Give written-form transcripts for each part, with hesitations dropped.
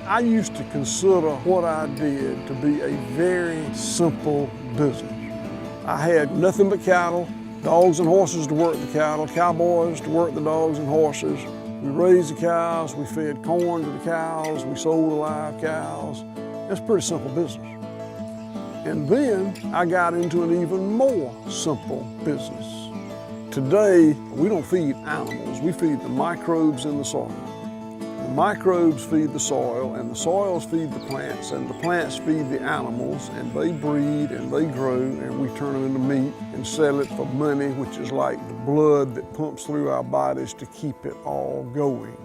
I used to consider what I did to be a very simple business. I had nothing but cattle, dogs and horses to work the cattle, cowboys to work the dogs and horses. We raised the cows, we fed corn to the cows, we sold the live cows. It's a pretty simple business. And then I got into an even more simple business. Today, we don't feed animals, we feed the microbes in the soil. The microbes feed the soil, and the soils feed the plants, and the plants feed the animals, and they breed and they grow, and we turn them into meat and sell it for money, which is like the blood that pumps through our bodies to keep it all going.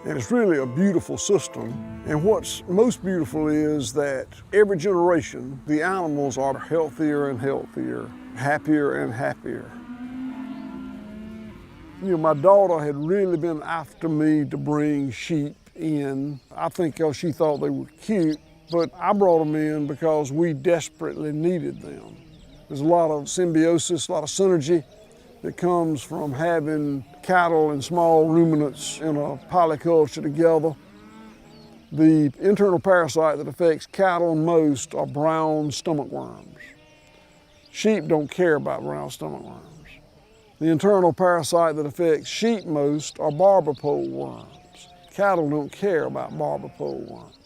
And it's really a beautiful system. And what's most beautiful is that every generation, the animals are healthier and healthier, happier and happier. You know, my daughter had really been after me to bring sheep in. I think she thought they were cute, but I brought them in because we desperately needed them. There's a lot of symbiosis, a lot of synergy that comes from having cattle and small ruminants in a polyculture together. The internal parasite that affects cattle most are brown stomach worms. Sheep don't care about brown stomach worms. The internal parasite that affects sheep most are barber pole worms. Cattle don't care about barber pole worms.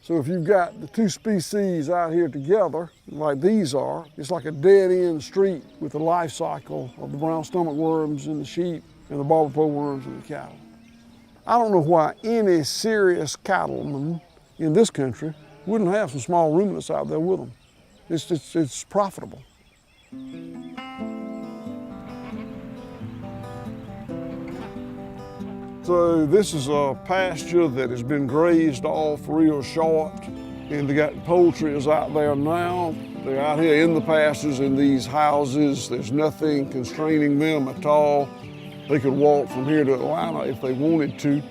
So if you've got the two species out here together, like these are, it's like a dead-end street with the life cycle of the brown stomach worms in the sheep and the barber pole worms in the cattle. I don't know why any serious cattleman in this country wouldn't have some small ruminants out there with them. It's profitable. So this is a pasture that has been grazed off real short, and they got poultry is out there now. They're out here in the pastures in these houses. There's nothing constraining them at all. They could walk from here to Atlanta if they wanted to.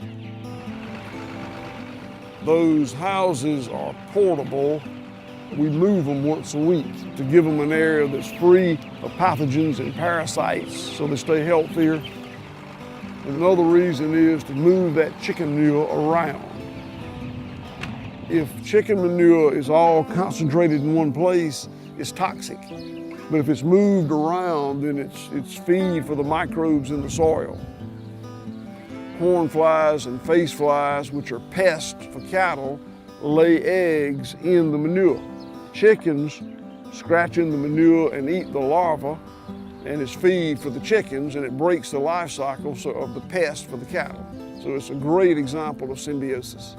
Those houses are portable. We move them once a week to give them an area that's free of pathogens and parasites so they stay healthier. And another reason is to move that chicken manure around. If chicken manure is all concentrated in one place, it's toxic. But if it's moved around, then it's feed for the microbes in the soil. Horn flies and face flies, which are pests for cattle, lay eggs in the manure. Chickens scratch in the manure and eat the larvae, and it's feed for the chickens, and it breaks the life cycle of the pest for the cattle. So it's a great example of symbiosis.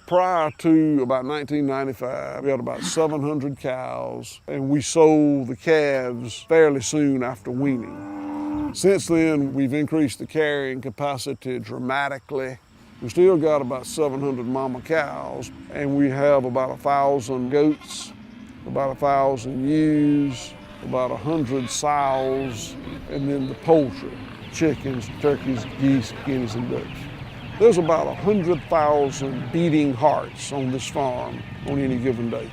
Prior to about 1995, we had about 700 cows, and we sold the calves fairly soon after weaning. Since then, we've increased the carrying capacity dramatically. We still got about 700 mama cows, and we have about 1,000 goats, about 1,000 ewes, about 100 sows, and then the poultry, chickens, turkeys, geese, guineas, and ducks. There's about 100,000 beating hearts on this farm on any given day.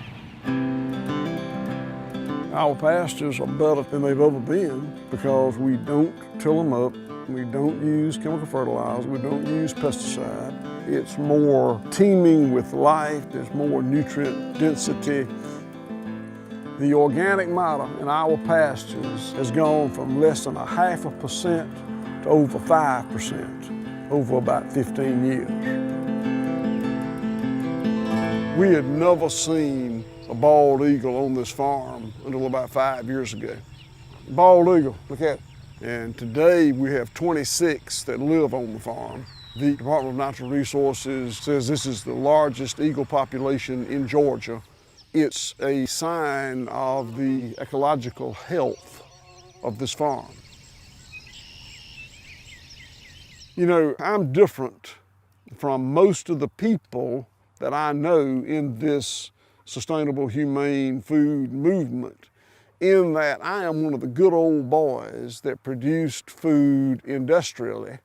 Our pastures are better than they've ever been because we don't till them up. We don't use chemical fertilizer, we don't use pesticide. It's more teeming with life, there's more nutrient density. The organic matter in our pastures has gone from less than 0.5% to over 5% over about 15 years. We had never seen a bald eagle on this farm until about 5 years ago. Bald eagle, look at it. And today we have 26 that live on the farm. The Department of Natural Resources says this is the largest eagle population in Georgia. It's a sign of the ecological health of this farm. You know, I'm different from most of the people that I know in this sustainable, humane food movement, in that I am one of the good old boys that produced food industrially,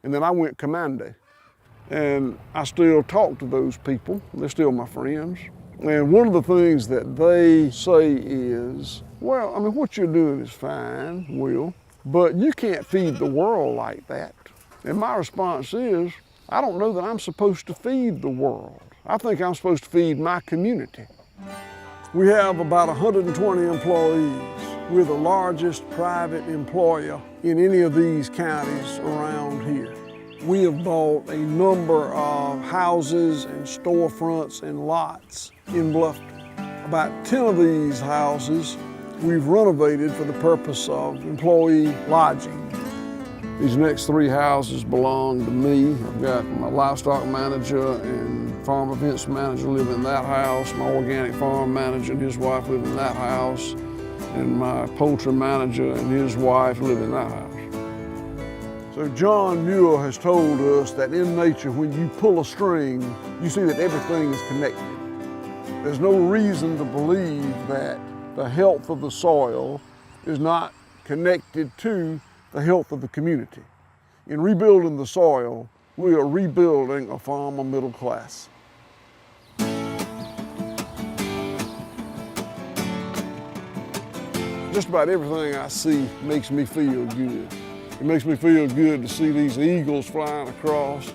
and then I went commando. And I still talk to those people, they're still my friends. And one of the things that they say is, well, I mean, what you're doing is fine, Will, but you can't feed the world like that. And my response is, I don't know that I'm supposed to feed the world. I think I'm supposed to feed my community. We have about 120 employees. We're the largest private employer in any of these counties around here. We have bought a number of houses and storefronts and lots in Bluffton. About 10 of these houses we've renovated for the purpose of employee lodging. These next 3 houses belong to me. I've got my livestock manager and farm events manager live in that house. My organic farm manager and his wife live in that house. And my poultry manager and his wife live in that house. So John Muir has told us that in nature, when you pull a string, you see that everything is connected. There's no reason to believe that the health of the soil is not connected to the health of the community. In rebuilding the soil, we are rebuilding a farmer middle class. Just about everything I see makes me feel good. It makes me feel good to see these eagles flying across.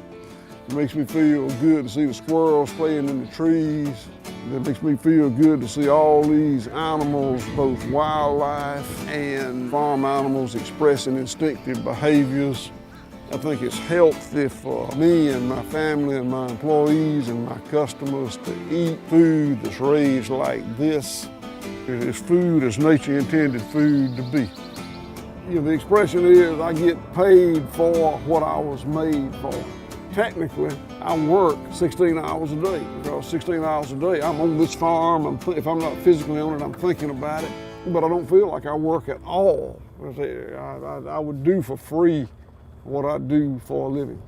It makes me feel good to see the squirrels playing in the trees. It makes me feel good to see all these animals, both wildlife and farm animals, expressing instinctive behaviors. I think it's healthy for me and my family and my employees and my customers to eat food that's raised like this. It's food as nature intended food to be. You know, the expression is, I get paid for what I was made for. Technically, I work 16 hours a day, because 16 hours a day, I'm on this farm. If I'm not physically on it, I'm thinking about it, but I don't feel like I work at all. I would do for free what I do for a living.